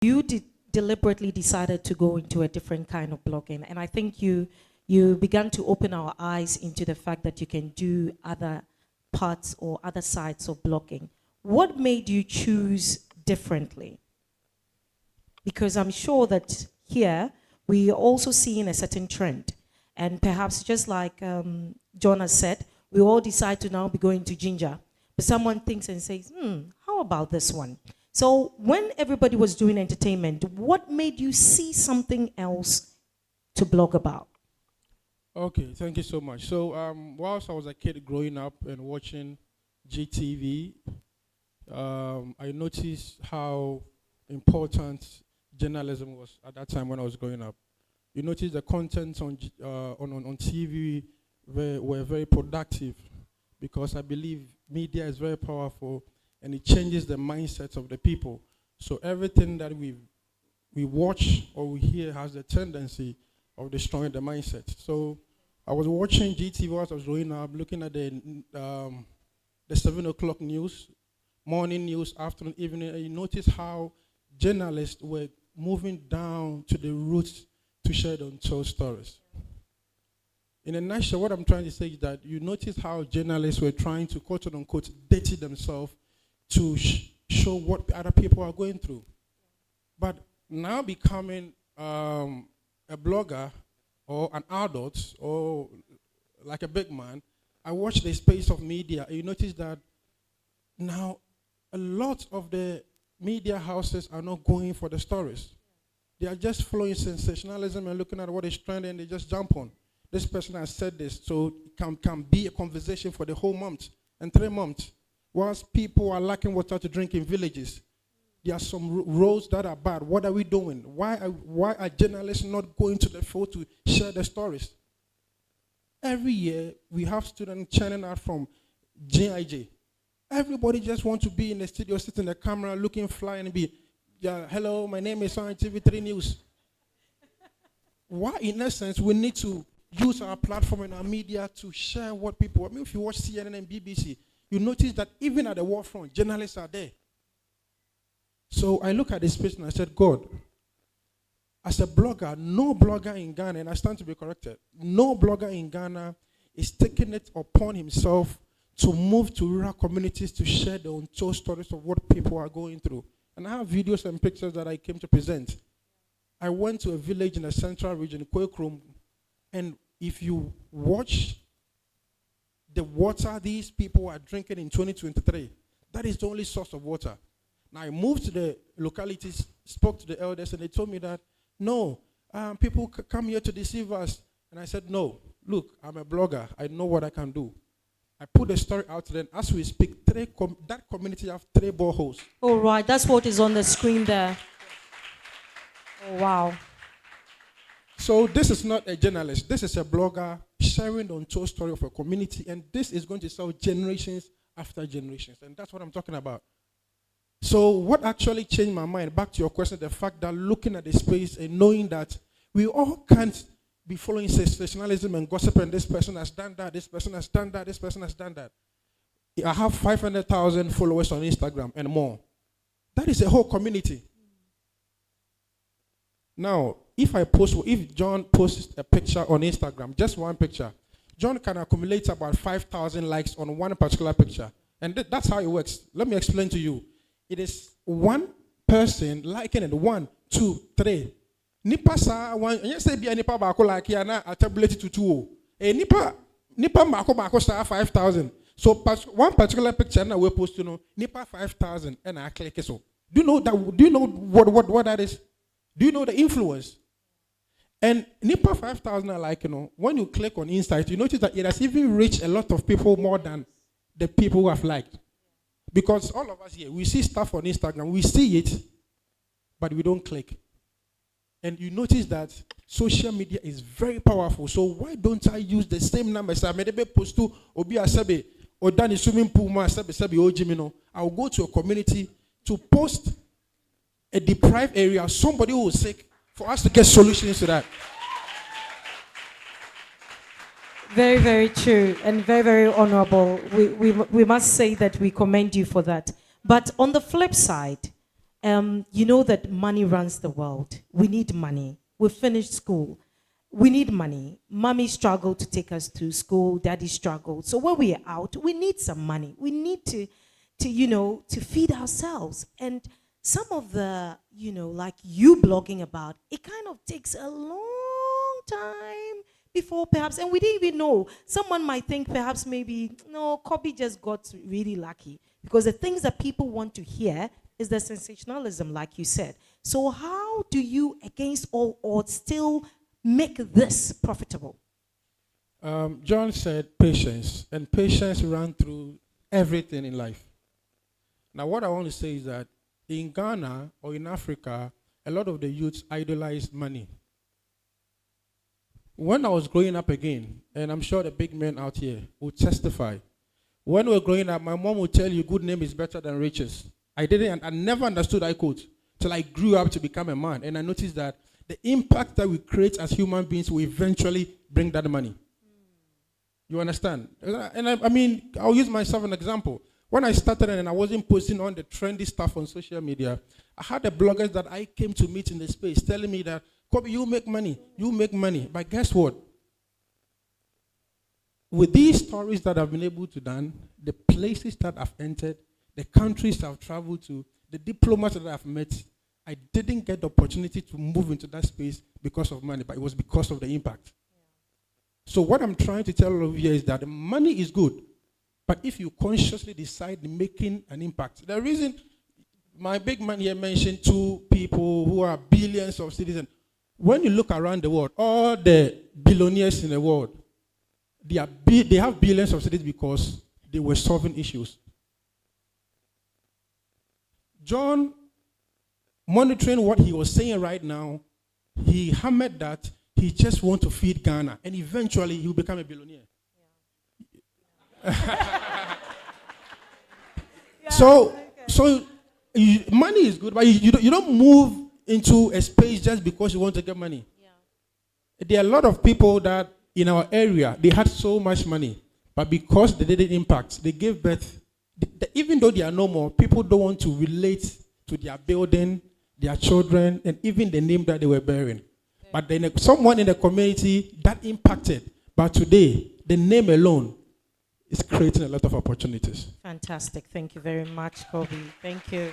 You deliberately decided to go into a different kind of blogging, and I think you began to open our eyes into the fact that you can do other parts or other sides of blogging. What made you choose differently? Because I'm sure that here we are also seeing a certain trend, and perhaps just like John has said, we all decide to now be going to ginger, but someone thinks and says, how about this one? So when everybody was doing entertainment, what made you see something else to blog about? Okay, thank you so much. So whilst I was a kid growing up and watching GTV, I noticed how important journalism was at that time when I was growing up. You notice the contents on TV were very productive, because I believe media is very powerful and it changes the mindsets of the people. So everything that we watch or we hear has the tendency of destroying the mindset. So I was watching GTV whilst I was growing up, looking at the 7 o'clock news, morning news, afternoon, evening, and you notice how journalists were moving down to the roots to share the untold stories. In a nutshell, what I'm trying to say is that you notice how journalists were trying to, quote unquote, dirty themselves to show what other people are going through. But now becoming a blogger or an adult or like a big man, I watch the space of media. You notice that now a lot of the media houses are not going for the stories. They are just following sensationalism and looking at what is trending and they just jump on. This person has said this, so it can be a conversation for the whole month and 3 months. Whilst people are lacking water to drink in villages, there are some roads that are bad. What are we doing? Why are journalists not going to the field to share the stories? Every year, we have students churning out from GIJ. Everybody just wants to be in the studio, sit in the camera, looking fly and be, yeah, hello, my name is on TV3 News. Why, in essence, we need to use our platform and our media to share what people, I mean, if you watch CNN and BBC, you notice that even at the war front, journalists are there. So I look at this space and I said, God, as a blogger, no blogger in Ghana, and I stand to be corrected, no blogger in Ghana is taking it upon himself to move to rural communities to share the untold stories of what people are going through. And I have videos and pictures that I came to present. I went to a village in the central region, Kwekrum, and if you watch the water these people are drinking in 2023, that is the only source of water. Now I moved to the localities, spoke to the elders, and they told me that, no, people come here to deceive us. And I said, no, look, I'm a blogger. I know what I can do. I put the story out there, and as we speak, that community have 3 boreholes. All right, that's what is on the screen there. Oh, wow. So this is not a journalist. This is a blogger sharing the untold story of a community, and this is going to sell generations after generations, and that's what I'm talking about. So what actually changed my mind, back to your question, the fact that looking at the space and knowing that we all can't be following sensationalism and gossip, and this person has done that, this person has done that, this person has done that. I have 500,000 followers on Instagram and more. That is a whole community. Now, if John posts a picture on Instagram, just one picture, John can accumulate about 5,000 likes on one particular picture. And that's how it works. Let me explain to you. It is one person liking it, 1, 2, 3. Nipa sa one, and you say be a nipa bako like here na tabulate to 2. A nipa bako sa 5,000. So one particular picture na we post, nipa 5,000 and I click it. So do you know that? Do you know what that is? Do you know the influence? And nipa 5,000 are like, when you click on Insight, you notice that it has even reached a lot of people more than the people who have liked. Because all of us here, we see stuff on Instagram, we see it, but we don't click. And you notice that social media is very powerful. So why don't I use the same numbers? I maybe post to obi asabe or dani swimming pool ma asabe ojimino. I will go to a community to post a deprived area, somebody who is sick, for us to get solutions to that. Very, very true and very, very honorable. We must say that we commend you for that. But on the flip side, You know that money runs the world. We need money. We finished school. We need money. Mommy struggled to take us through school. Daddy struggled. So when we are out, we need some money. We need to to feed ourselves. And some of the, like you blogging about, it kind of takes a long time before perhaps, and we didn't even know. Someone might think perhaps maybe, no, Kobby just got really lucky. Because the things that people want to hear is the sensationalism, like you said. So how do you, against all odds, still make this profitable? John said patience, and patience ran through everything in life. Now, what I want to say is that in Ghana or in Africa, a lot of the youths idolize money. When I was growing up again, and I'm sure the big men out here will testify, when we were growing up, my mom would tell you good name is better than riches. I never understood that quote till I grew up to become a man, and I noticed that the impact that we create as human beings will eventually bring that money. You understand? And I mean, I'll use myself as an example. When I started and I wasn't posting on the trendy stuff on social media, I had the bloggers that I came to meet in the space telling me that, Kobby, you make money. But guess what? With these stories that I've been able to done, the places that I've entered, the countries I've traveled to, the diplomats that I've met, I didn't get the opportunity to move into that space because of money, but it was because of the impact. Yeah. So what I'm trying to tell all of you is that the money is good, but if you consciously decide making an impact, the reason my big man here mentioned 2 people who are billions of citizens. When you look around the world, all the billionaires in the world, they have billions of citizens because they were solving issues. John, monitoring what he was saying right now, he hammered that he just wants to feed Ghana, and eventually he will become a billionaire. Yeah. So money is good, but you don't move into a space just because you want to get money. Yeah. There are a lot of people that in our area, they had so much money, but because they didn't impact, they gave birth. Even though they are no more, people don't want to relate to their building, their children, and even the name that they were bearing. Okay. But then someone in the community that impacted. But today, the name alone is creating a lot of opportunities. Fantastic. Thank you very much, Kobby. Thank you.